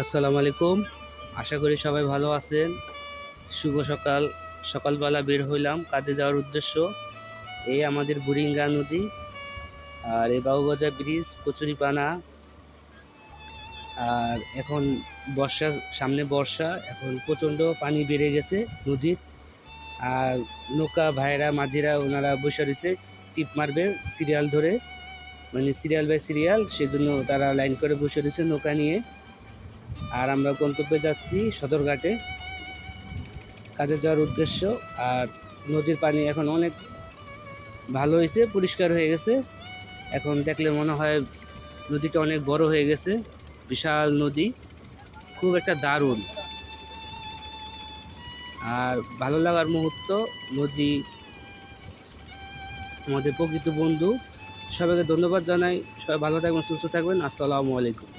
আসসালামু আলাইকুম। আশা করি সবাই ভালো আছেন। শুভ সকাল। সকালবেলা বের হইলাম কাজে যাওয়ার উদ্দেশ্য। এই আমাদের বুড়িঙ্গা নদী আর এই বাবুবাজার ব্রিজ, কচুরিপানা। আর এখন বর্ষা, সামনে বর্ষা, এখন প্রচণ্ড পানি বেড়ে গেছে নদীর। আর নৌকা ভাইরা মাঝিরা ওনারা বসে রয়েছে, টিপ মারবে সিরিয়াল ধরে, মানে সিরিয়াল বাই সিরিয়াল, সেজন্য তারা লাইন করে বসে রয়েছে নৌকা নিয়ে। আর আমরা গন্তব্যে যাচ্ছি সদরঘাটে কাজে যাওয়ার উদ্দেশ্য। আর নদীর পানি এখন অনেক ভালো হয়েছে, পরিষ্কার হয়ে গেছে। এখন দেখলে মনে হয় নদীটা অনেক বড় হয়ে গেছে, বিশাল নদী, খুব একটা দারুণ আর ভালো লাগার মুহূর্ত। নদী আমাদের প্রকৃত বন্ধু। সবাইকে ধন্যবাদ জানাই। সবাই ভালো থাকবেন, সুস্থ থাকবেন। আসসালামু আলাইকুম।